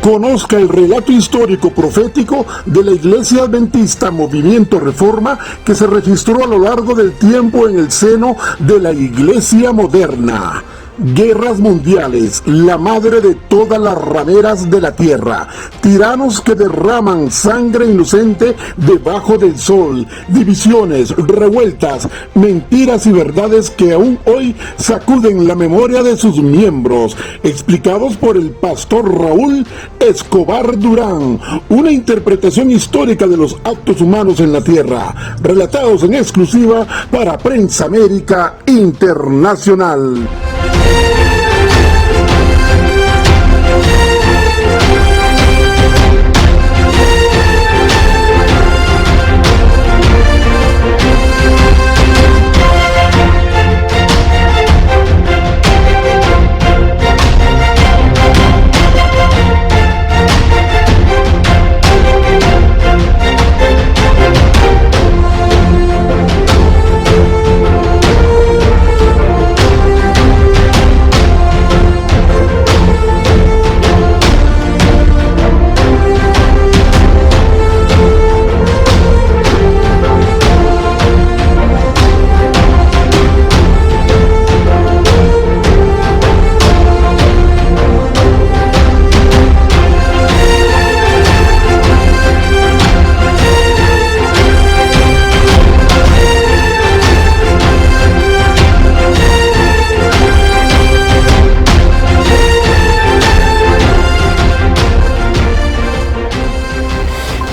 Conozca el relato histórico profético de la Iglesia Adventista Movimiento Reforma que se registró a lo largo del tiempo en el seno de la Iglesia moderna. Guerras mundiales, la madre de todas las rameras de la tierra, tiranos que derraman sangre inocente debajo del sol, divisiones, revueltas, mentiras y verdades que aún hoy sacuden la memoria de sus miembros, explicados por el pastor Raúl Escobar Durán, una interpretación histórica de los actos humanos en la tierra, relatados en exclusiva para Prensa América Internacional.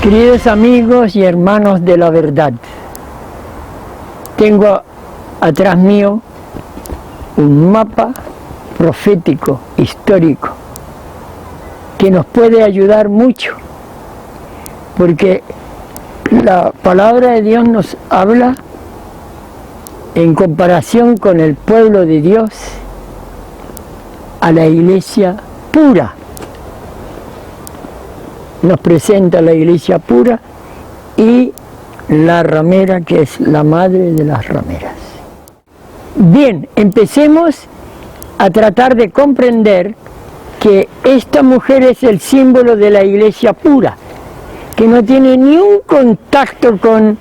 Queridos amigos y hermanos de la verdad, tengo atrás mío un mapa profético, histórico, que nos puede ayudar mucho, porque la palabra de Dios nos habla en comparación con el pueblo de Dios a la iglesia pura. Nos presenta la iglesia pura y la ramera, que es la madre de las rameras. Bien, empecemos a tratar de comprender que esta mujer es el símbolo de la iglesia pura, que no tiene ni un contacto con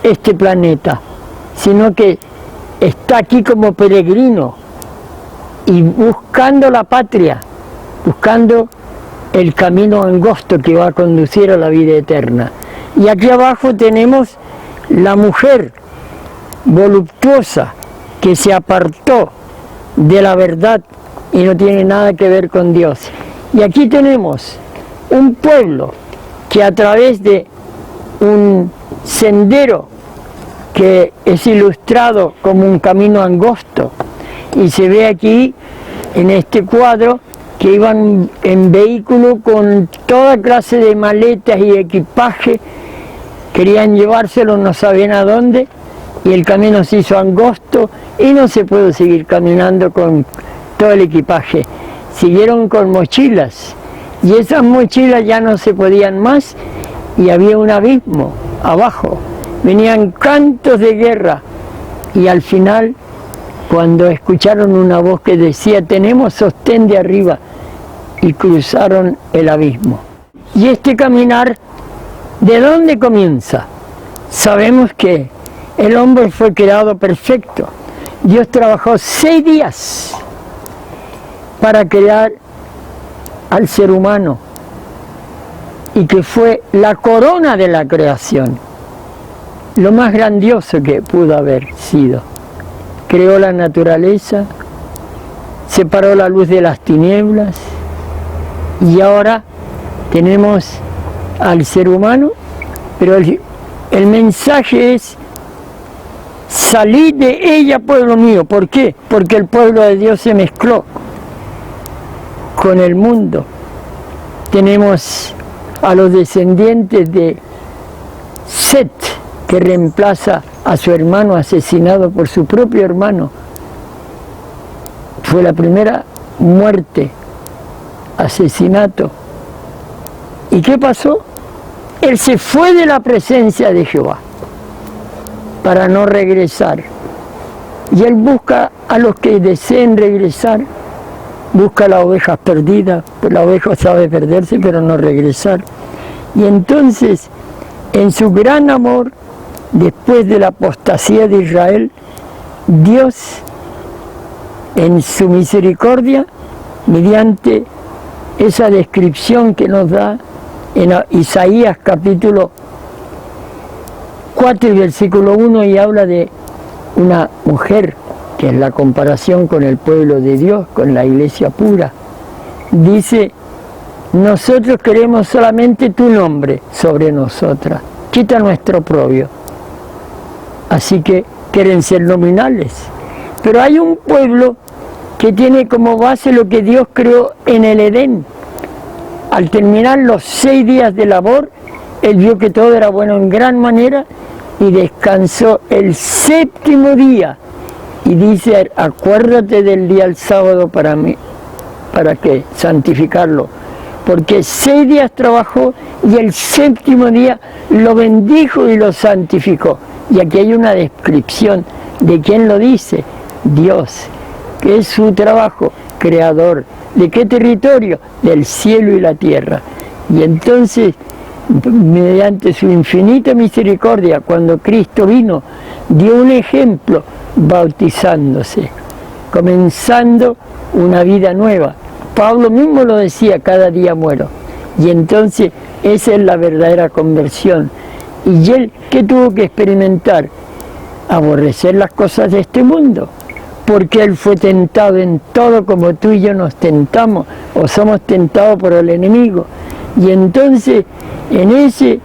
este planeta, sino que está aquí como peregrino y buscando la patria, buscando el camino angosto que va a conducir a la vida eterna. Y aquí abajo tenemos la mujer voluptuosa que se apartó de la verdad y no tiene nada que ver con Dios. Y aquí tenemos un pueblo que a través de un sendero que es ilustrado como un camino angosto, y se ve aquí en este cuadro que iban en vehículo con toda clase de maletas y equipaje, querían llevárselo, no sabían a dónde, y el camino se hizo angosto y no se pudo seguir caminando con todo el equipaje. Siguieron con mochilas, y esas mochilas ya no se podían más, y había un abismo abajo. Venían cantos de guerra, y al final, cuando escucharon una voz que decía: tenemos sostén de arriba, y cruzaron el abismo. Y este caminar, ¿de dónde comienza? Sabemos que el hombre fue creado perfecto. Dios trabajó 6 días para crear al ser humano, y que fue la corona de la creación, lo más grandioso que pudo haber sido. Creó la naturaleza, separó la luz de las tinieblas, y ahora tenemos al ser humano, pero el mensaje es: salid de ella, pueblo mío. ¿Por qué? Porque el pueblo de Dios se mezcló con el mundo. Tenemos a los descendientes de Set, que reemplaza a su hermano asesinado por su propio hermano. Fue la primera muerte, asesinato. ¿Y qué pasó? Él se fue de la presencia de Jehová para no regresar. Y él busca a los que deseen regresar busca las ovejas perdidas, pues la oveja sabe perderse pero no regresar. Y entonces, en su gran amor, después de la apostasía de Israel, Dios, en su misericordia, mediante esa descripción que nos da en Isaías capítulo 4 y versículo 1, y habla de una mujer, que es la comparación con el pueblo de Dios, con la iglesia pura. Dice: nosotros queremos solamente tu nombre sobre nosotras, quita nuestro oprobio. Así que quieren ser nominales. Pero hay un pueblo que tiene como base lo que Dios creó en el Edén. Al terminar los 6 días de labor, Él vio que todo era bueno en gran manera y descansó el 7º día. Y dice: acuérdate del día del sábado para mí, ¿para qué? Santificarlo. Porque 6 días trabajó y el 7º día lo bendijo y lo santificó. Y aquí hay una descripción de quién lo dice: Dios, que es su trabajo, creador. ¿De qué territorio? Del cielo y la tierra. Y entonces, mediante su infinita misericordia, cuando Cristo vino, dio un ejemplo bautizándose, comenzando una vida nueva. Pablo mismo lo decía: cada día muero. Y entonces esa es la verdadera conversión. Y él, ¿qué tuvo que experimentar? Aborrecer las cosas de este mundo, porque él fue tentado en todo como tú y yo nos tentamos, o somos tentados por el enemigo. Y entonces, en ese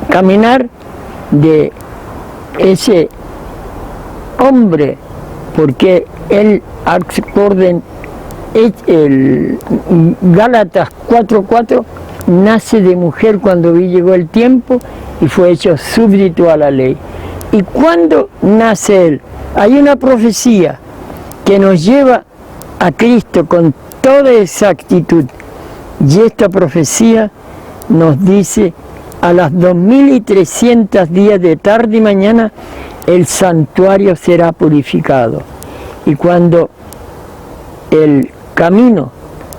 caminar de ese hombre, porque él, acorden, el Gálatas 4:4, nace de mujer cuando llegó el tiempo y fue hecho súbdito a la ley. ¿Y cuándo nace él? Hay una profecía que nos lleva a Cristo con toda exactitud, y esta profecía nos dice: a las 2300 días de tarde y mañana el santuario será purificado. Y cuando el camino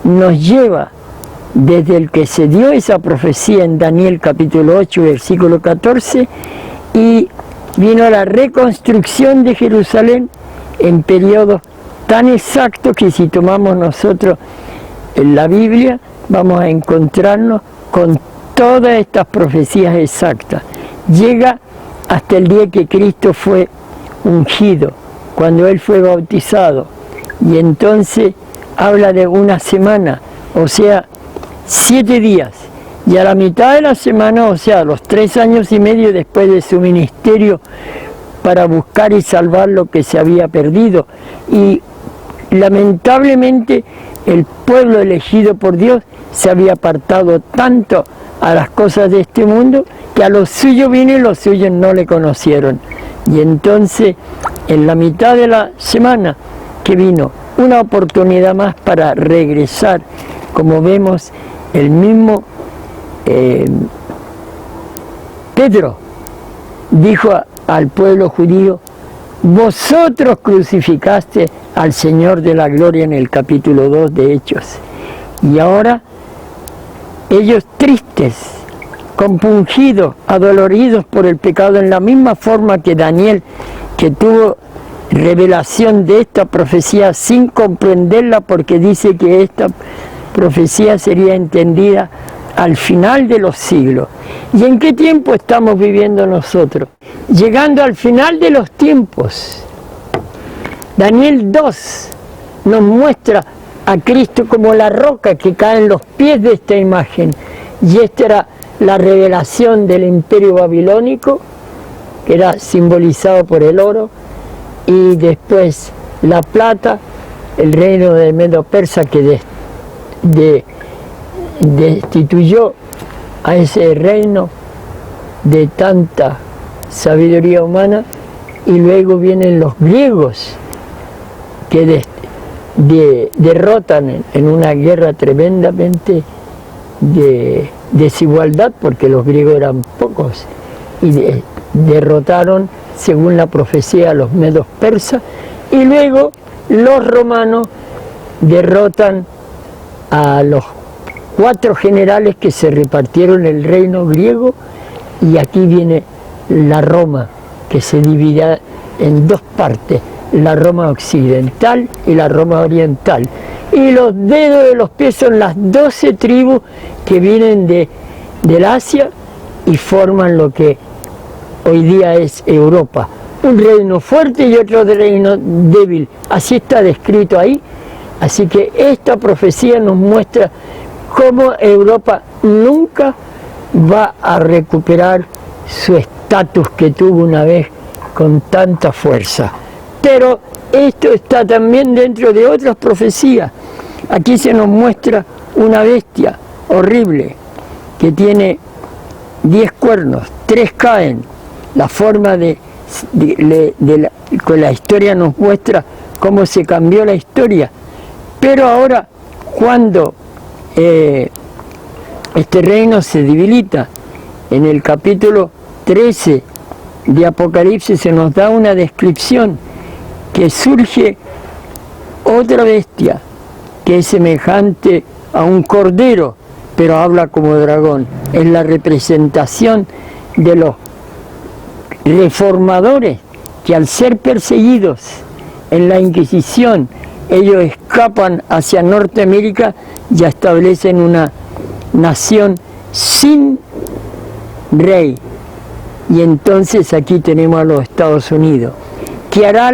nos lleva desde el que se dio esa profecía en Daniel capítulo 8 versículo 14, y vino la reconstrucción de Jerusalén en periodos tan exactos que si tomamos nosotros en la Biblia vamos a encontrarnos con todas estas profecías exactas. Llega hasta el día que Cristo fue ungido, cuando Él fue bautizado, y entonces habla de una semana, o sea, 7 días, y a la mitad de la semana, o sea, los 3 años y medio después de su ministerio para buscar y salvar lo que se había perdido. Y lamentablemente el pueblo elegido por Dios se había apartado tanto a las cosas de este mundo que a los suyos vino y los suyos no le conocieron. Y entonces, en la mitad de la semana que vino, una oportunidad más para regresar, como vemos, el mismo Pedro dijo al pueblo judío: vosotros crucificaste al Señor de la gloria, en el capítulo 2 de Hechos. Y ahora ellos, tristes, compungidos, adoloridos por el pecado, en la misma forma que Daniel, que tuvo revelación de esta profecía sin comprenderla, porque dice que esta profecía sería entendida al final de los siglos. ¿Y en qué tiempo estamos viviendo nosotros? Llegando al final de los tiempos. Daniel 2 nos muestra a Cristo como la roca que cae en los pies de esta imagen. Y esta era la revelación del imperio babilónico, que era simbolizado por el oro, y después la plata, el reino de Medo-Persa, que destituyó a ese reino de tanta sabiduría humana. Y luego vienen los griegos, que derrotan en una guerra tremendamente de desigualdad, porque los griegos eran pocos, y derrotaron, según la profecía, a los medos persas. Y luego los romanos derrotan a los 4 generales que se repartieron el reino griego, y aquí viene la Roma, que se divide en 2 partes, la Roma occidental y la Roma oriental. Y los dedos de los pies son las 12 tribus que vienen del Asia y forman lo que hoy día es Europa. Un reino fuerte y otro reino débil. Así está descrito ahí. Así que esta profecía nos muestra cómo Europa nunca va a recuperar su estatus que tuvo una vez con tanta fuerza. Pero esto está también dentro de otras profecías. Aquí se nos muestra una bestia horrible que tiene 10 cuernos, 3 caen. La forma con la historia nos muestra cómo se cambió la historia. Pero ahora, cuando este reino se debilita, en el capítulo 13 de Apocalipsis se nos da una descripción que surge otra bestia que es semejante a un cordero, pero habla como dragón. Es la representación de los reformadores que, al ser perseguidos en la Inquisición, ellos escapan hacia Norteamérica y establecen una nación sin rey. Y entonces aquí tenemos a los Estados Unidos, que hará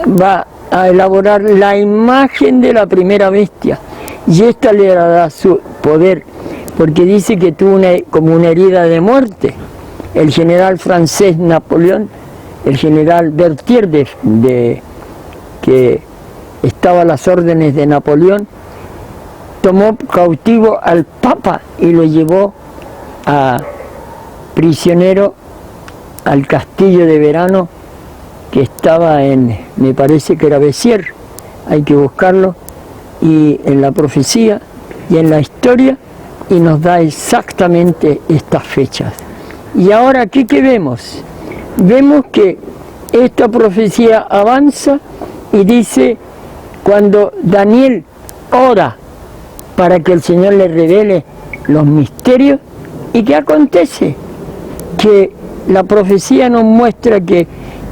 va a elaborar la imagen de la primera bestia, y esta le dará su poder, porque dice que tuvo como una herida de muerte. El general francés Napoleón, el general Berthier, que estaba a las órdenes de Napoleón, tomó cautivo al Papa y lo llevó prisionero al castillo de verano que estaba me parece que era Béziers, hay que buscarlo, y en la profecía y en la historia, y nos da exactamente estas fechas. Y ahora aquí, ¿qué vemos? Vemos que esta profecía avanza y dice, cuando Daniel ora para que el Señor le revele los misterios, ¿y qué acontece? Que la profecía nos muestra que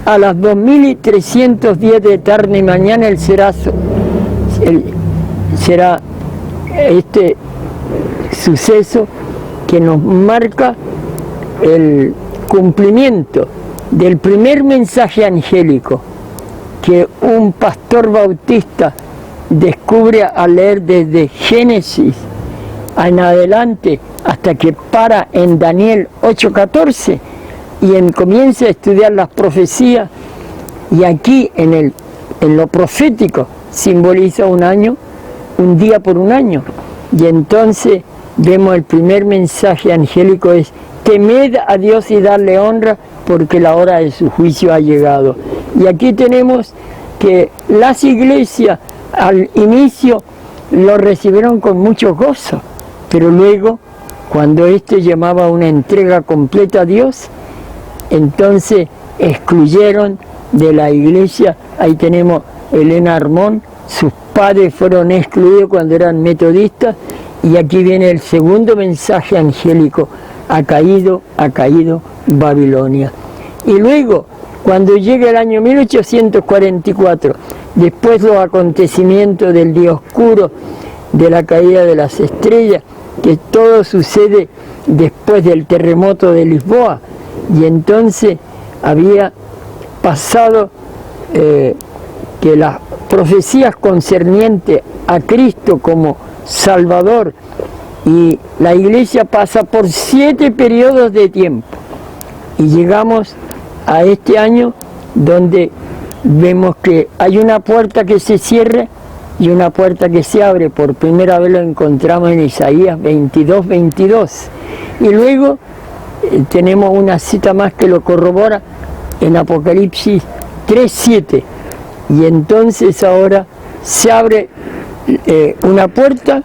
a las 2310 de tarde y mañana él será este suceso que nos marca el cumplimiento del primer mensaje angélico que un pastor bautista descubre al leer desde Génesis en adelante hasta que para en Daniel 8:14 y comienza a estudiar las profecías, y aquí en lo profético simboliza un año, un día por un año, y entonces vemos el primer mensaje angélico es: temed a Dios y darle honra, porque la hora de su juicio ha llegado. Y aquí tenemos que las iglesias al inicio lo recibieron con mucho gozo, pero luego, cuando llamaba a una entrega completa a Dios, entonces excluyeron de la iglesia. Ahí tenemos Elena Armón, sus padres fueron excluidos cuando eran metodistas, y aquí viene el segundo mensaje angélico: ha caído Babilonia. Y luego, cuando llega el año 1844, después los acontecimientos del día oscuro, de la caída de las estrellas, que todo sucede después del terremoto de Lisboa, y entonces había pasado que las profecías concernientes a Cristo como Salvador, y la iglesia pasa por 7 periodos de tiempo, y llegamos a este año donde vemos que hay una puerta que se cierra y una puerta que se abre. Por primera vez lo encontramos en Isaías 22:22, y luego tenemos una cita más que lo corrobora en Apocalipsis 3:7, y entonces ahora se abre una puerta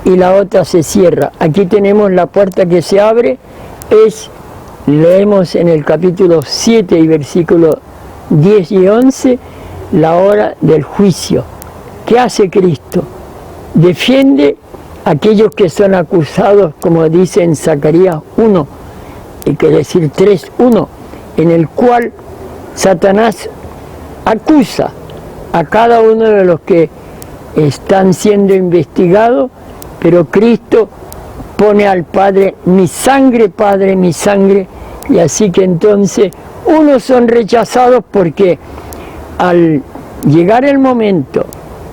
y la otra se cierra. Aquí tenemos la puerta que se abre, leemos en el capítulo 7 y versículos 10 y 11, la hora del juicio. ¿Qué hace Cristo? Defiende a aquellos que son acusados, como dice en Zacarías 1, y quiere decir 3:1, en el cual Satanás acusa a cada uno de los que están siendo investigados, pero Cristo pone al Padre, mi sangre, Padre, mi sangre, y así que entonces unos son rechazados porque al llegar el momento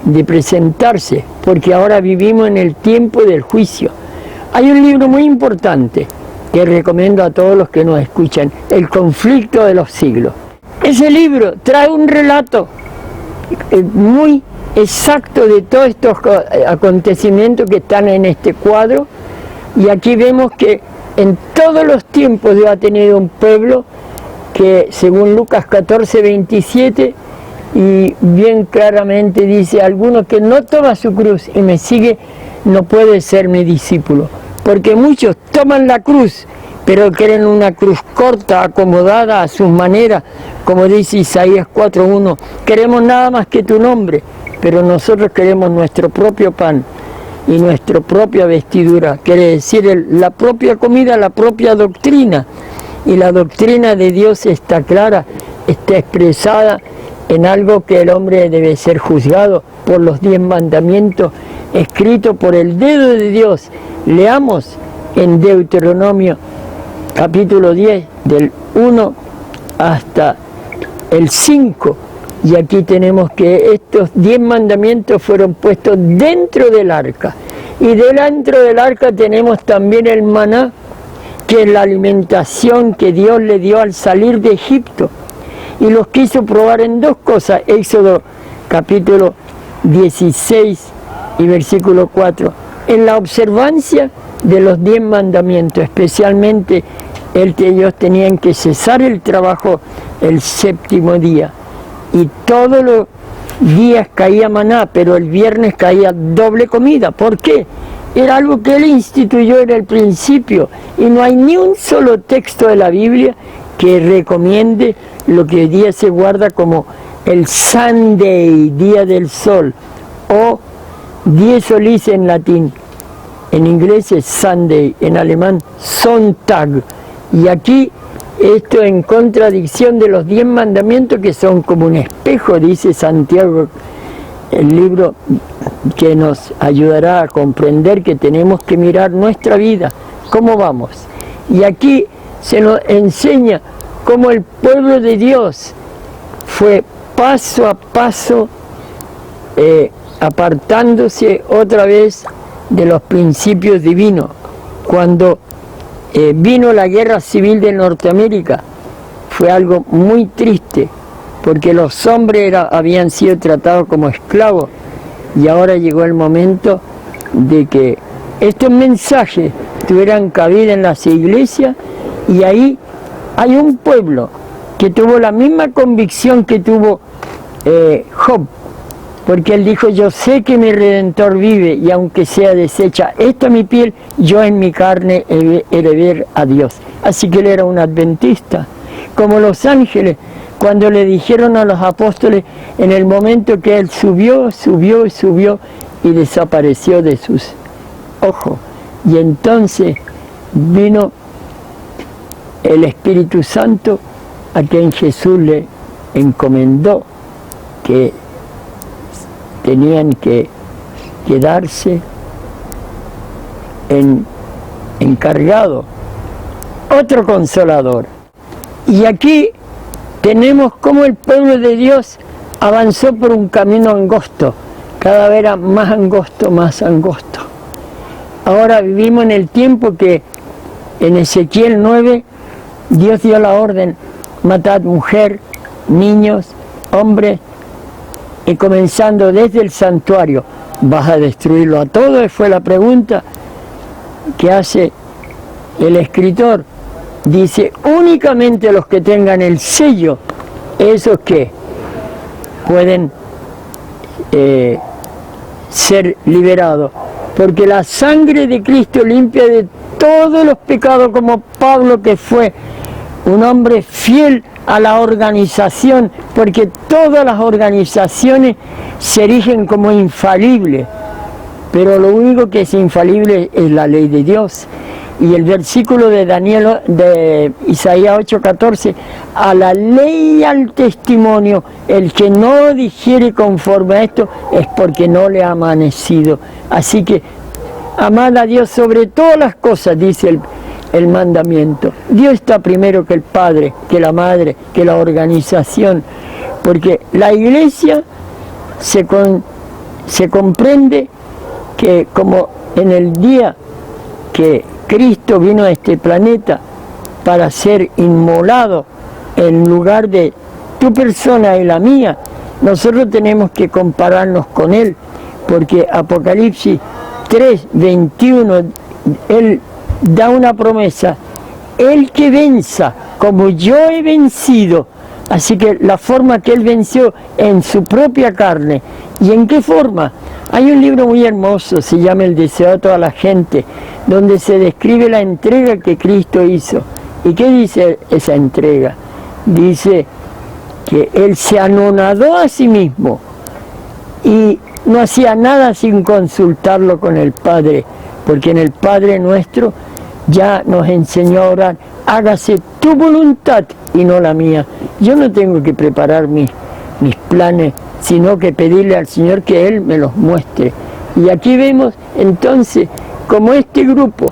de presentarse, porque ahora vivimos en el tiempo del juicio. Hay un libro muy importante que recomiendo a todos los que nos escuchan, El conflicto de los siglos. Ese libro trae un relato muy exacto de todos estos acontecimientos que están en este cuadro, y aquí vemos que en todos los tiempos Dios ha tenido un pueblo que, según Lucas 14:27, y bien claramente dice, alguno que no toma su cruz y me sigue no puede ser mi discípulo, porque muchos toman la cruz, pero quieren una cruz corta, acomodada a sus maneras, como dice Isaías 4:1, queremos nada más que tu nombre, pero nosotros queremos nuestro propio pan y nuestra propia vestidura, quiere decir la propia comida, la propia doctrina, y la doctrina de Dios está clara, está expresada en algo que el hombre debe ser juzgado por los 10 mandamientos, escritos por el dedo de Dios. Leamos en Deuteronomio capítulo 10, del 1 hasta el 5, y aquí tenemos que estos 10 mandamientos fueron puestos dentro del arca, y dentro del arca tenemos también el maná, que es la alimentación que Dios le dio al salir de Egipto, y los quiso probar en 2 cosas. Éxodo capítulo 16 y versículo 4, en la observancia de los 10 mandamientos, especialmente el que ellos tenían que cesar el trabajo el 7º día, y todos los días caía maná, pero el viernes caía doble comida. ¿Por qué? Era algo que él instituyó en el principio, y no hay ni un solo texto de la Biblia que recomiende lo que hoy día se guarda como el Sunday, día del sol, o dies solis en latín. En inglés es Sunday, en alemán Sonntag, y aquí esto en contradicción de los 10 mandamientos, que son como un espejo, dice Santiago, el libro que nos ayudará a comprender que tenemos que mirar nuestra vida, cómo vamos. Y aquí se nos enseña cómo el pueblo de Dios fue paso a paso apartándose otra vez de los principios divinos. Cuando vino la guerra civil de Norteamérica, fue algo muy triste, porque los hombres habían sido tratados como esclavos, y ahora llegó el momento de que estos mensajes tuvieran cabida en las iglesias, y ahí hay un pueblo que tuvo la misma convicción que tuvo Job, porque él dijo, yo sé que mi Redentor vive, y aunque sea deshecha esta mi piel, yo en mi carne he de ver a Dios. Así que él era un adventista, como los ángeles, cuando le dijeron a los apóstoles, en el momento que él subió y desapareció de sus ojos. Y entonces vino el Espíritu Santo, a quien Jesús le encomendó que tenían que quedarse encargado otro consolador. Y aquí tenemos cómo el pueblo de Dios avanzó por un camino angosto, cada vez era más angosto, más angosto. Ahora vivimos en el tiempo que en Ezequiel 9 Dios dio la orden, matad mujer, niños, hombres, y comenzando desde el santuario, ¿vas a destruirlo a todo? Y fue la pregunta que hace el escritor. Dice, únicamente los que tengan el sello, esos que pueden ser liberados, porque la sangre de Cristo limpia de todos los pecados, como Pablo, que fue un hombre fiel a la organización, porque todas las organizaciones se erigen como infalibles, pero lo único que es infalible es la ley de Dios. Y el versículo de Isaías 8:14, a la ley y al testimonio, el que no digiere conforme a esto es porque no le ha amanecido. Así que amad a Dios sobre todas las cosas, dice el mandamiento. Dios está primero que el Padre, que la Madre, que la organización, porque la Iglesia se comprende que como en el día que Cristo vino a este planeta para ser inmolado en lugar de tu persona y la mía, nosotros tenemos que compararnos con Él, porque Apocalipsis 3:21, Él da una promesa: el que venza, como yo he vencido. Así que la forma que Él venció en su propia carne. ¿Y en qué forma? Hay un libro muy hermoso, se llama El deseo de toda la gente, donde se describe la entrega que Cristo hizo. ¿Y qué dice esa entrega? Dice que Él se anonadó a sí mismo y no hacía nada sin consultarlo con el Padre, porque en el Padre nuestro ya nos enseñó a orar: hágase tu voluntad y no la mía. Yo no tengo que preparar mis planes, sino que pedirle al Señor que Él me los muestre. Y aquí vemos entonces como este grupo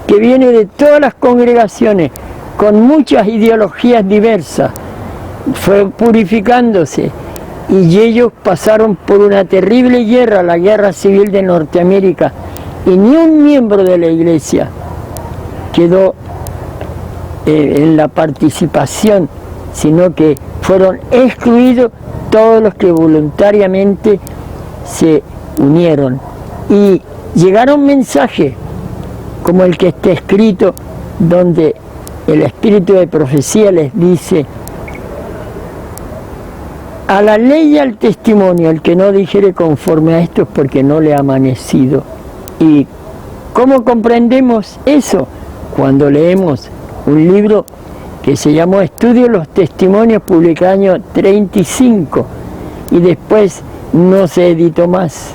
que viene de todas las congregaciones, con muchas ideologías diversas, fue purificándose, y ellos pasaron por una terrible guerra, la guerra civil de Norteamérica, y ni un miembro de la Iglesia quedó en la participación, sino que fueron excluidos todos los que voluntariamente se unieron. Y llegaron mensajes como el que está escrito, donde el espíritu de profecía les dice: a la ley y al testimonio, el que no dijere conforme a esto es porque no le ha amanecido. ¿Y cómo comprendemos eso? Cuando leemos un libro que se llamó Estudio de los Testimonios, publicado en el año 35, y después no se editó más.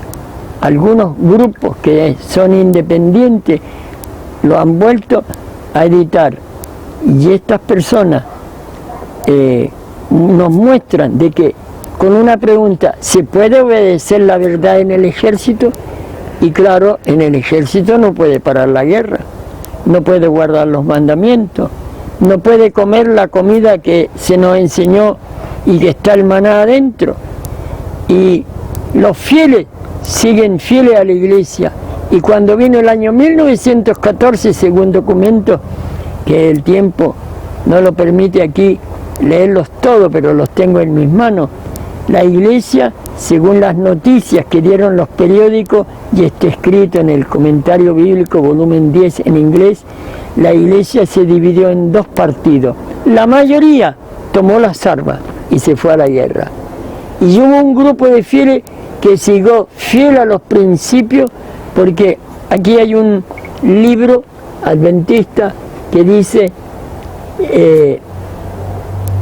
Algunos grupos que son independientes lo han vuelto a editar, y estas personas nos muestran de que con una pregunta: ¿se puede obedecer la verdad en el ejército? Y claro, en el ejército no puede parar la guerra, no puede guardar los mandamientos, no puede comer la comida que se nos enseñó y que está el maná adentro. Y los fieles siguen fieles a la Iglesia. Y cuando vino el año 1914, según documento, que el tiempo no lo permite aquí leerlos todos, pero los tengo en mis manos, la Iglesia, según las noticias que dieron los periódicos, y está escrito en el Comentario Bíblico, volumen 10 en inglés, la Iglesia se dividió en dos partidos. La mayoría tomó las armas y se fue a la guerra. Y hubo un grupo de fieles que siguió fiel a los principios, porque aquí hay un libro adventista que dice: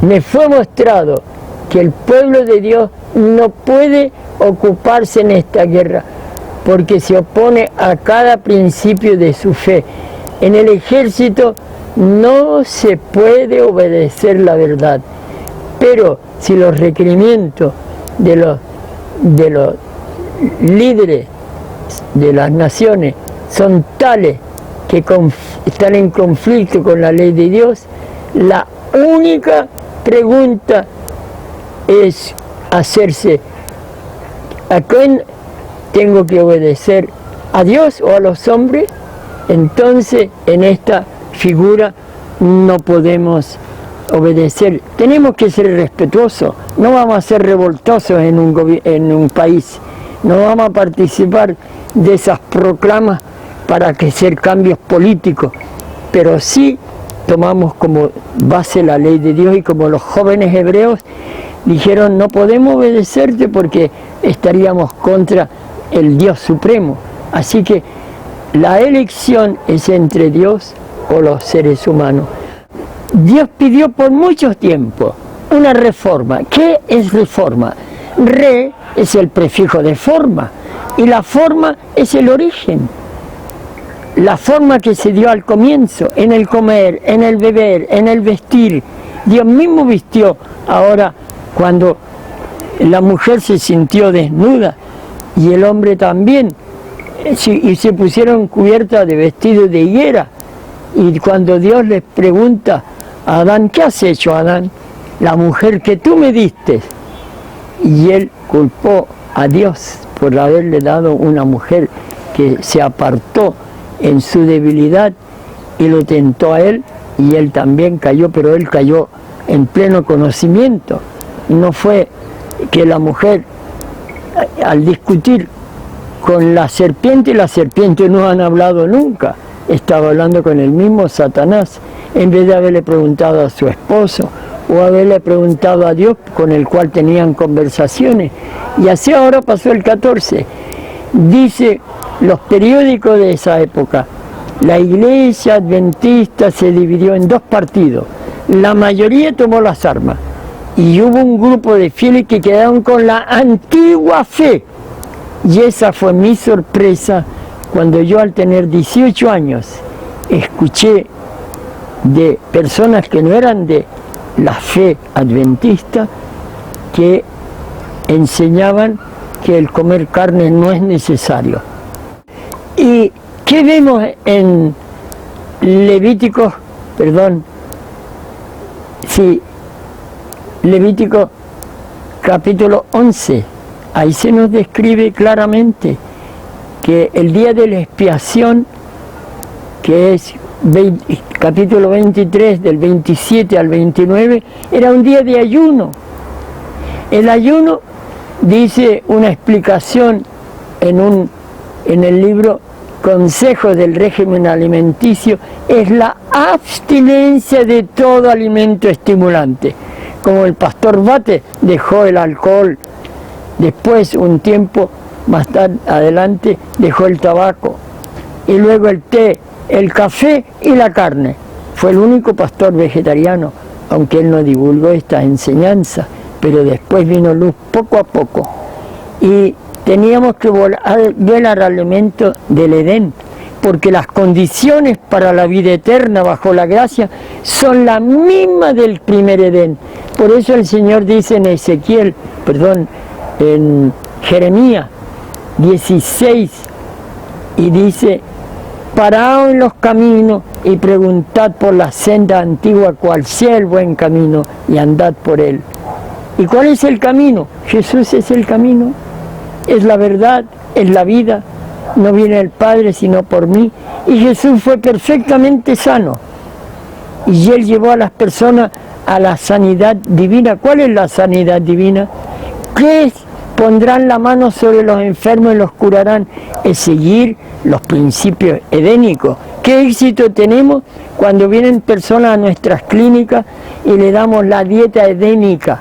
me fue mostrado que el pueblo de Dios no puede ocuparse en esta guerra, porque se opone a cada principio de su fe. En el ejército no se puede obedecer la verdad, pero si los requerimientos de los líderes de las naciones son tales que están en conflicto con la ley de Dios, la única pregunta es hacerse: ¿a quién tengo que obedecer? ¿A Dios o a los hombres? Entonces, en esta figura no podemos obedecer. Tenemos que ser respetuosos, no vamos a ser revoltosos en un país, no vamos a participar de esas proclamas para hacer cambios políticos, pero sí tomamos como base la ley de Dios, y como los jóvenes hebreos dijeron: no podemos obedecerte porque estaríamos contra el Dios Supremo. Así que la elección es entre Dios o los seres humanos. Dios pidió por mucho tiempo una reforma. ¿Qué es reforma? Re es el prefijo de forma y la forma es el origen. La forma que se dio al comienzo, en el comer, en el beber, en el vestir. Dios mismo vistió. Ahora, cuando la mujer se sintió desnuda y el hombre también, y se pusieron cubiertas de vestido de higuera. Y cuando Dios les pregunta a Adán, ¿qué has hecho, Adán? La mujer que tú me diste. Y él culpó a Dios por haberle dado una mujer que se apartó en su debilidad y lo tentó a él, y él también cayó, pero él cayó en pleno conocimiento. No fue que la mujer, al discutir con la serpiente no han hablado nunca, estaba hablando con el mismo Satanás, en vez de haberle preguntado a su esposo o haberle preguntado a Dios, con el cual tenían conversaciones. Y así ahora pasó el 14. Dice los periódicos de esa época, la iglesia adventista se dividió en dos partidos. La mayoría tomó las armas y hubo un grupo de fieles que quedaron con la antigua fe. Y esa fue mi sorpresa cuando yo, al tener 18 años, escuché de personas que no eran de la fe adventista, que enseñaban que el comer carne no es necesario. ¿Y qué vemos en Levítico capítulo 11? Ahí se nos describe claramente que el día de la expiación, que es capítulo 23, del 27 al 29, era un día de ayuno. El ayuno, dice una explicación en el libro Consejos del Régimen Alimenticio, es la abstinencia de todo alimento estimulante. Como el pastor Bate dejó el alcohol, después, un tiempo más adelante, dejó el tabaco, y luego el té, el café y la carne. Fue el único pastor vegetariano, aunque él no divulgó esta enseñanza, pero después vino luz poco a poco. Y teníamos que ver al alimento del Edén, porque las condiciones para la vida eterna bajo la gracia son las mismas del primer Edén. Por eso el Señor dice en Jeremías 16, y dice: paraos en los caminos y preguntad por la senda antigua cuál sea el buen camino, y andad por él. ¿Y cuál es el camino? Jesús es el camino, es la verdad, es la vida. No viene el Padre sino por mí. Y Jesús fue perfectamente sano, y Él llevó a las personas a la sanidad divina. ¿Cuál es la sanidad divina? ¿Qué es? Pondrán la mano sobre los enfermos y los curarán. Es seguir los principios edénicos. ¿Qué éxito tenemos cuando vienen personas a nuestras clínicas y le damos la dieta edénica?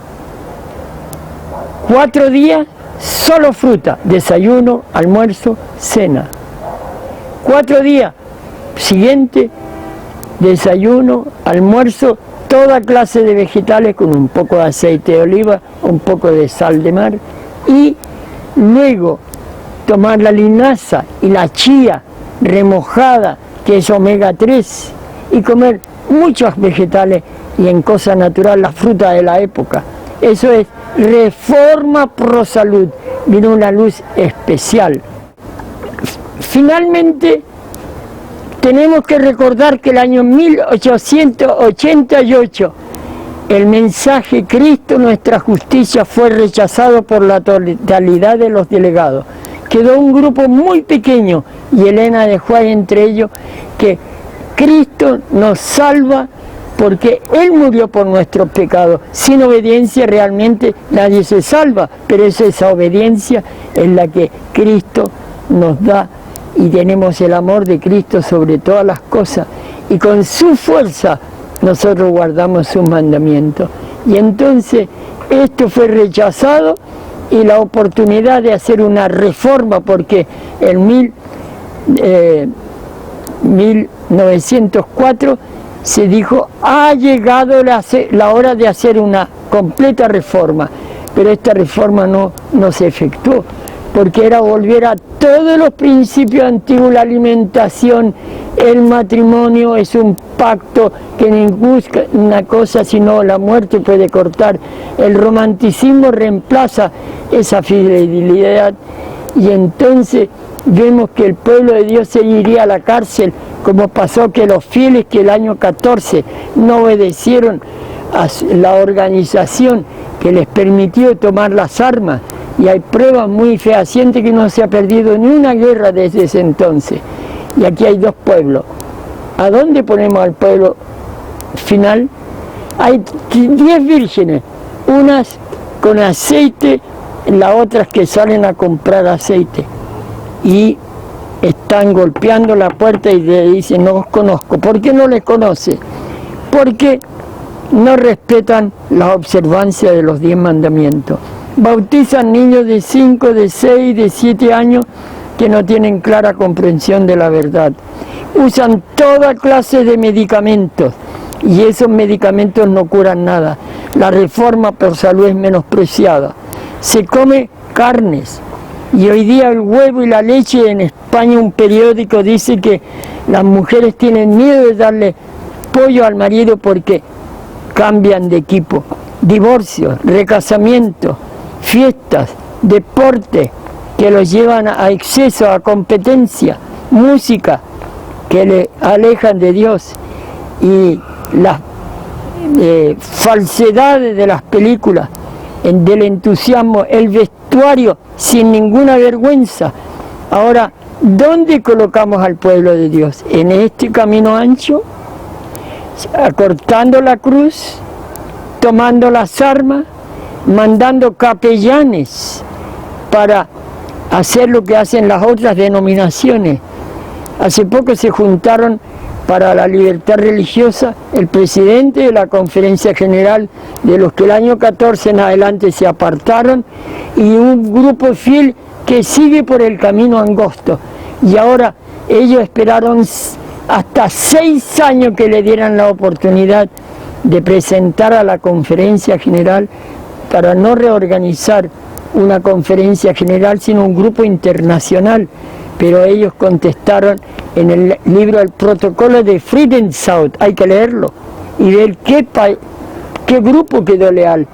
4 días, solo fruta, desayuno, almuerzo, cena. 4 días, siguiente, desayuno, almuerzo, toda clase de vegetales con un poco de aceite de oliva, un poco de sal de mar, y luego tomar la linaza y la chía remojada, que es omega 3, y comer muchos vegetales y, en cosa natural, la fruta de la época. Eso es reforma pro salud. Vino una luz especial. Finalmente, tenemos que recordar que el año 1888, el mensaje Cristo, nuestra justicia, fue rechazado por la totalidad de los delegados. Quedó un grupo muy pequeño, y Elena dejó ahí entre ellos que Cristo nos salva porque Él murió por nuestros pecados. Sin obediencia realmente nadie se salva, pero es esa obediencia en la que Cristo nos da, y tenemos el amor de Cristo sobre todas las cosas, y con su fuerza nosotros guardamos sus mandamientos. Y entonces esto fue rechazado, y la oportunidad de hacer una reforma, porque en 1904 se dijo, ha llegado la hora de hacer una completa reforma, pero esta reforma no se efectuó, porque era volver a todos los principios antiguos, la alimentación, el matrimonio es un pacto que ninguna cosa sino la muerte puede cortar. El romanticismo reemplaza esa fidelidad y entonces vemos que el pueblo de Dios se iría a la cárcel, como pasó que los fieles que el año 14 no obedecieron a la organización que les permitió tomar las armas, y hay pruebas muy fehacientes que no se ha perdido ni una guerra desde ese entonces. Y aquí hay dos pueblos. ¿A dónde ponemos al pueblo final? Hay 10 vírgenes, unas con aceite, las otras que salen a comprar aceite. Y están golpeando la puerta y le dicen, no os conozco. ¿Por qué no les conoce? Porque no respetan la observancia de los 10 mandamientos. Bautizan niños de 5, de 6, de 7 años que no tienen clara comprensión de la verdad. Usan toda clase de medicamentos y esos medicamentos no curan nada. La reforma por salud es menospreciada. Se come carnes y hoy día el huevo y la leche, en España un periódico dice que las mujeres tienen miedo de darle pollo al marido porque cambian de equipo. Divorcios, recasamiento, fiestas, deporte que los llevan a exceso, a competencia, música que le alejan de Dios y las falsedades de las películas, del entusiasmo, el vestuario sin ninguna vergüenza. Ahora, ¿dónde colocamos al pueblo de Dios? ¿En este camino ancho? ¿Acortando la cruz? ¿Tomando las armas? ¿Mandando capellanes para hacer lo que hacen las otras denominaciones? Hace poco se juntaron para la libertad religiosa el presidente de la Conferencia General, de los que el año 14 en adelante se apartaron, y un grupo fiel que sigue por el camino angosto. Y ahora ellos esperaron hasta 6 años que le dieran la oportunidad de presentar a la Conferencia General para no reorganizar una Conferencia General, sino un grupo internacional. Pero ellos contestaron en el libro El Protocolo de Friedenstadt, hay que leerlo y ver qué grupo quedó leal.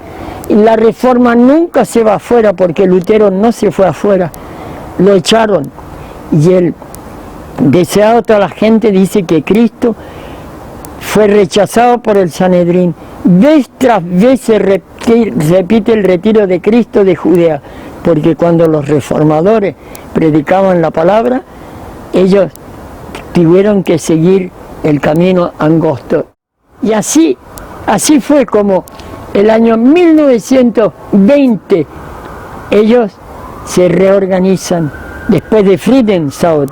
Y la reforma nunca se va afuera, porque Lutero no se fue afuera, lo echaron. Y el deseado toda la gente dice que Cristo fue rechazado por el Sanedrín. Vez tras vez se repite el retiro de Cristo de Judea, porque cuando los reformadores predicaban la palabra, ellos tuvieron que seguir el camino angosto. Y así fue como el año 1920 ellos se reorganizan después de Friedenstadt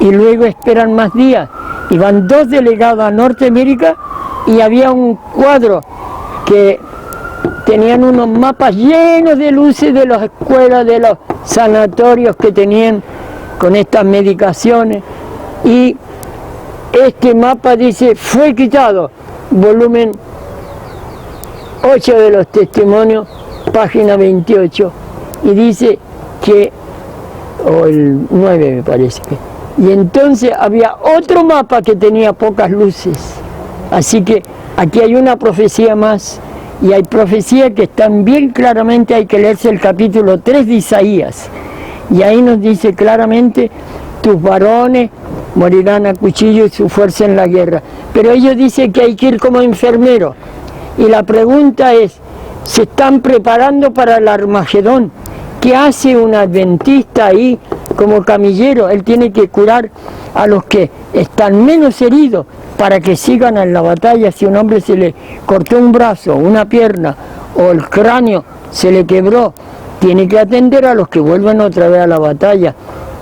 y luego esperan más días y van 2 delegados a Norteamérica, y había un cuadro que tenían unos mapas llenos de luces de las escuelas, de los sanatorios que tenían con estas medicaciones, y este mapa dice, fue quitado, volumen 8 de los testimonios, página 28, y dice que, o el 9 me parece que, y entonces había otro mapa que tenía pocas luces. Así que aquí hay una profecía más, y hay profecías que están bien claramente. Hay que leerse el capítulo 3 de Isaías, y ahí nos dice claramente, tus varones morirán a cuchillo y su fuerza en la guerra. Pero ellos dicen que hay que ir como enfermero, y la pregunta es, ¿se están preparando para el Armagedón? ¿Qué hace un adventista ahí como camillero? Él tiene que curar a los que están menos heridos para que sigan en la batalla. Si a un hombre se le cortó un brazo, una pierna, o el cráneo se le quebró, tiene que atender a los que vuelven otra vez a la batalla.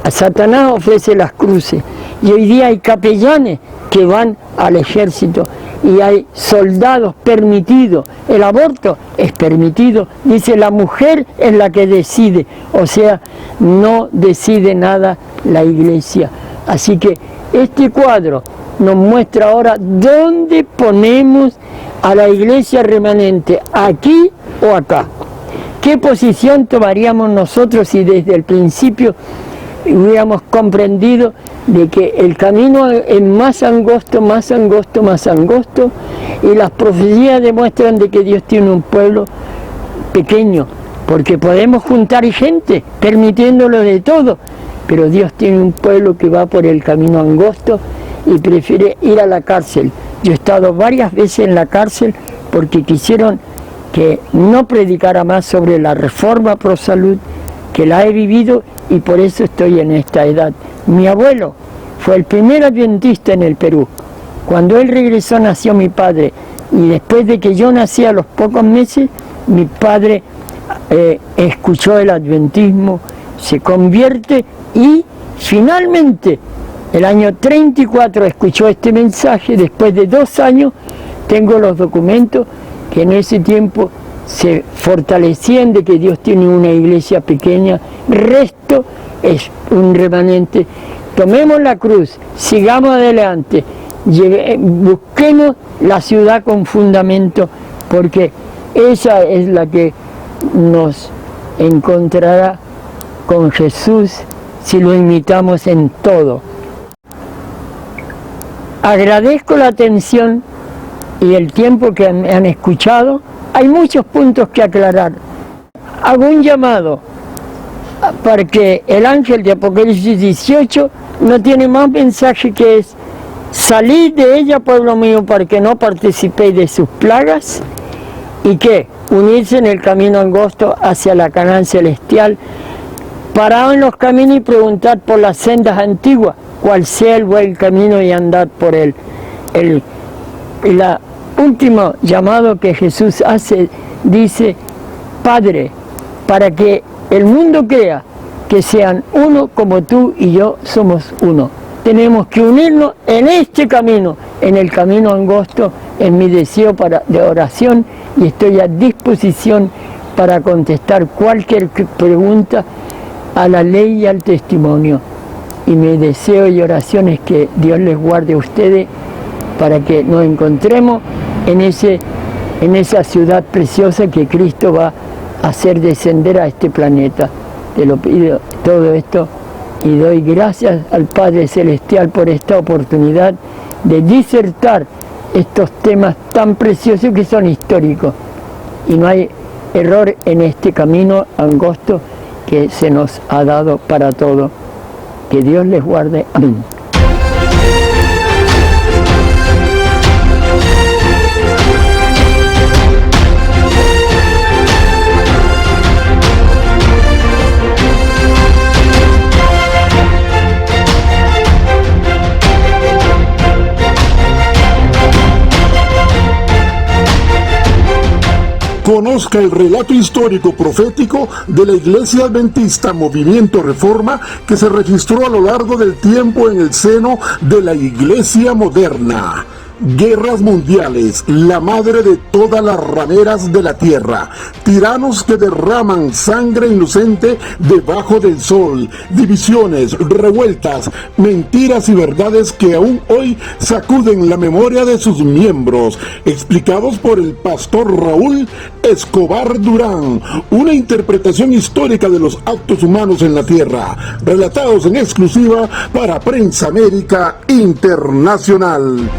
A Satanás ofrece las cruces, y hoy día hay capellanes que van al ejército, y hay soldados permitidos. El aborto es permitido, dice, la mujer es la que decide, o sea, no decide nada la iglesia. Así que este cuadro nos muestra ahora dónde ponemos a la iglesia remanente, aquí o acá. ¿Qué posición tomaríamos nosotros si desde el principio hubiéramos comprendido de que el camino es más angosto, más angosto, más angosto, y las profecías demuestran de que Dios tiene un pueblo pequeño, porque podemos juntar gente, permitiéndolo de todo, pero Dios tiene un pueblo que va por el camino angosto y prefiere ir a la cárcel. Yo he estado varias veces en la cárcel porque quisieron que no predicara más sobre la reforma pro salud, que la he vivido y por eso estoy en esta edad. Mi abuelo fue el primer adventista en el Perú. Cuando él regresó nació mi padre, y después de que yo nací a los pocos meses, mi padre escuchó el adventismo, se convierte y finalmente el año 34 escuchó este mensaje. Después de 2 años tengo los documentos que en ese tiempo se fortalecían de que Dios tiene una iglesia pequeña, resto es un remanente. Tomemos la cruz, sigamos adelante, busquemos la ciudad con fundamento, porque esa es la que nos encontrará con Jesús si lo imitamos en todo. Agradezco la atención y el tiempo que me han escuchado. Hay muchos puntos que aclarar. Hago un llamado para que el ángel de Apocalipsis 18 no tiene más mensaje que es: salid de ella, pueblo mío, para que no participéis de sus plagas, y que unirse en el camino angosto hacia la Canaán celestial. Parad en los caminos y preguntad por las sendas antiguas, cuál sea el buen camino, y andad por él. El último llamado que Jesús hace, dice: Padre, para que el mundo crea que sean uno como tú y yo somos uno. Tenemos que unirnos en este camino, en el camino angosto, en mi deseo de oración, y estoy a disposición para contestar cualquier pregunta a la ley y al testimonio. Y mi deseo y oración es que Dios les guarde a ustedes para que nos encontremos en esa ciudad preciosa que Cristo va a hacer descender a este planeta. Te lo pido todo esto y doy gracias al Padre Celestial por esta oportunidad de disertar estos temas tan preciosos que son históricos. Y no hay error en este camino angosto que se nos ha dado para todo. Que Dios les guarde. Amén. Conozca el relato histórico profético de la Iglesia Adventista Movimiento Reforma que se registró a lo largo del tiempo en el seno de la Iglesia moderna. Guerras mundiales, la madre de todas las rameras de la tierra, tiranos que derraman sangre inocente debajo del sol, divisiones, revueltas, mentiras y verdades que aún hoy sacuden la memoria de sus miembros, explicados por el pastor Raúl Escobar Durán, una interpretación histórica de los actos humanos en la tierra, relatados en exclusiva para Prensa América Internacional.